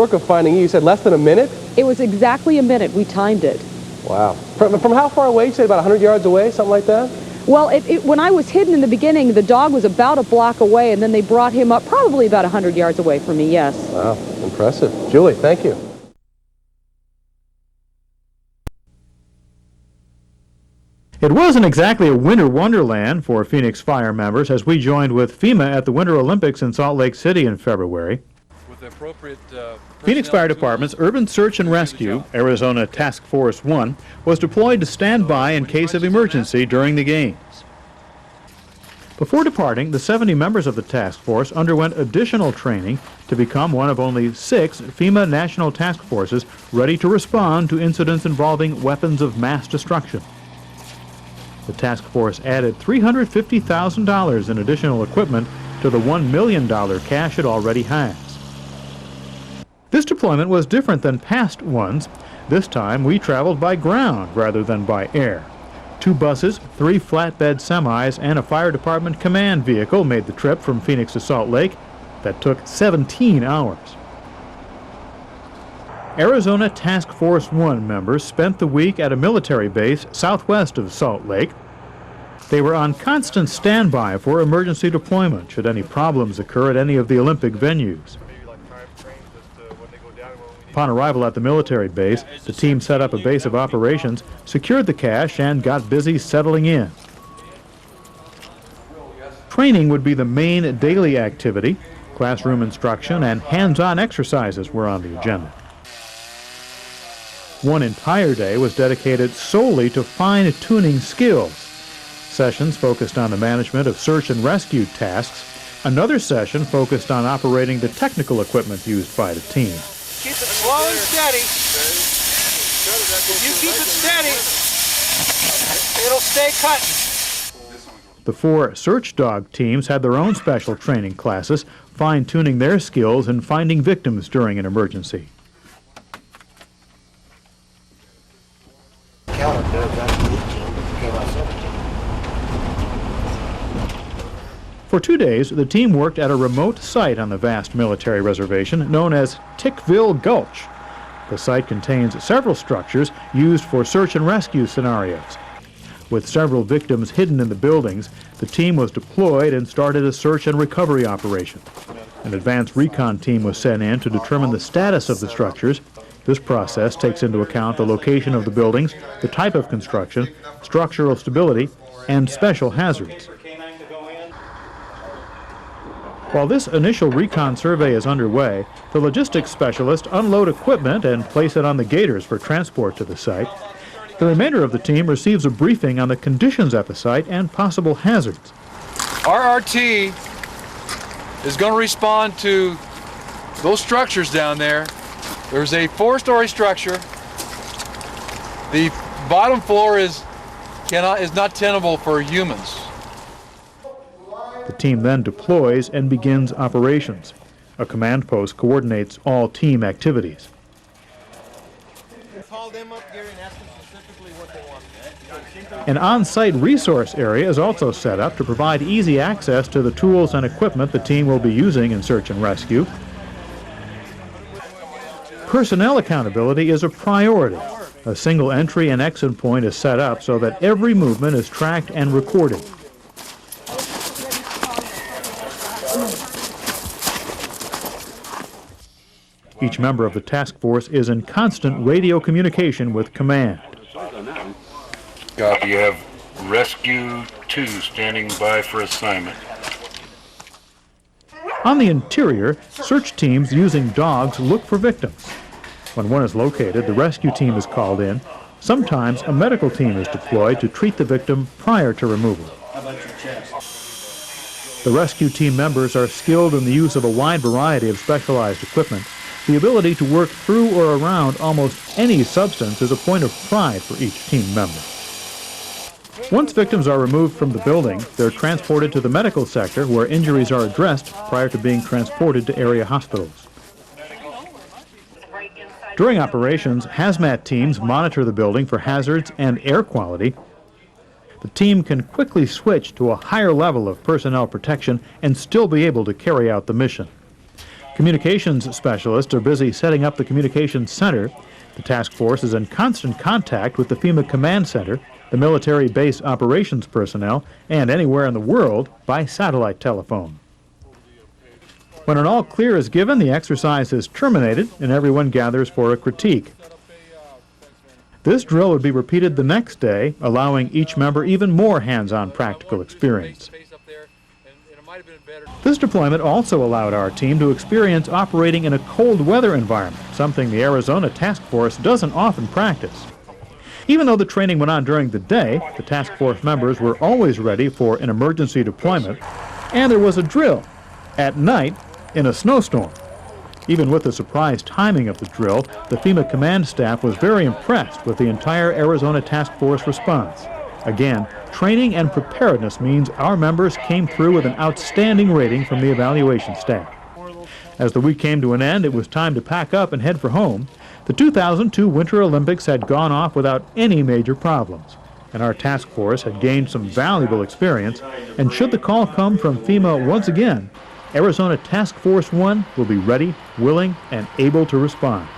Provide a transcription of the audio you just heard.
Work of finding you said less than a minute? It was exactly a minute. We timed it. Wow. From how far away? You said about 100 yards away, something like that? Well, when I was hidden in the beginning, the dog was about a block away, and then they brought him up probably about 100 yards away from me, yes. Wow, impressive. Julie, thank you. It wasn't exactly a winter wonderland for Phoenix Fire members as we joined with FEMA at the Winter Olympics in Salt Lake City in February. With the appropriate, Phoenix Fire Department's Urban Search and Rescue, Arizona Task Force 1, was deployed to stand by in case of emergency during the games. Before departing, the 70 members of the task force underwent additional training to become one of only 6 FEMA National Task Forces ready to respond to incidents involving weapons of mass destruction. The task force added $350,000 in additional equipment to the $1 million cash it already has. This deployment was different than past ones. This time we traveled by ground rather than by air. 2 buses, 3 flatbed semis, and a fire department command vehicle made the trip from Phoenix to Salt Lake. That took 17 hours. Arizona Task Force 1 members spent the week at a military base southwest of Salt Lake. They were on constant standby for emergency deployment should any problems occur at any of the Olympic venues. Upon arrival at the military base, the team set up a base of operations, secured the cache, and got busy settling in. Training would be the main daily activity. Classroom instruction and hands-on exercises were on the agenda. One entire day was dedicated solely to fine-tuning skills. Sessions focused on the management of search and rescue tasks. Another session focused on operating the technical equipment used by the team. Keep it slow and steady. If you keep it steady, it'll stay cut. The 4 search dog teams had their own special training classes, fine-tuning their skills in finding victims during an emergency. For 2 days, the team worked at a remote site on the vast military reservation known as Tickville Gulch. The site contains several structures used for search and rescue scenarios. With several victims hidden in the buildings, the team was deployed and started a search and recovery operation. An advanced recon team was sent in to determine the status of the structures. This process takes into account the location of the buildings, the type of construction, structural stability, and special hazards. While this initial recon survey is underway, the logistics specialists unload equipment and place it on the gators for transport to the site. The remainder of the team receives a briefing on the conditions at the site and possible hazards. RRT is going to respond to those structures down there. There's a 4-story structure. The bottom floor is not tenable for humans. The team then deploys and begins operations. A command post coordinates all team activities. An on-site resource area is also set up to provide easy access to the tools and equipment the team will be using in search and rescue. Personnel accountability is a priority. A single entry and exit point is set up so that every movement is tracked and recorded. Each member of the task force is in constant radio communication with command. Copy. You have Rescue 2 standing by for assignment. On the interior, search teams using dogs look for victims. When one is located, the rescue team is called in. Sometimes a medical team is deployed to treat the victim prior to removal. The rescue team members are skilled in the use of a wide variety of specialized equipment. The ability to work through or around almost any substance is a point of pride for each team member. Once victims are removed from the building, they're transported to the medical sector where injuries are addressed prior to being transported to area hospitals. During operations, hazmat teams monitor the building for hazards and air quality. The team can quickly switch to a higher level of personnel protection and still be able to carry out the mission. Communications specialists are busy setting up the communications center. The task force is in constant contact with the FEMA Command Center, the military base operations personnel, and anywhere in the world by satellite telephone. When an all clear is given, the exercise is terminated and everyone gathers for a critique. This drill would be repeated the next day, allowing each member even more hands-on practical experience. This deployment also allowed our team to experience operating in a cold weather environment, something the Arizona Task Force doesn't often practice. Even though the training went on during the day, the task force members were always ready for an emergency deployment, and there was a drill at night in a snowstorm. Even with the surprise timing of the drill, the FEMA command staff was very impressed with the entire Arizona Task Force response. Again, training and preparedness means our members came through with an outstanding rating from the evaluation staff. As the week came to an end, it was time to pack up and head for home. The 2002 Winter Olympics had gone off without any major problems, and our task force had gained some valuable experience, and should the call come from FEMA once again, Arizona Task Force 1 will be ready, willing, and able to respond.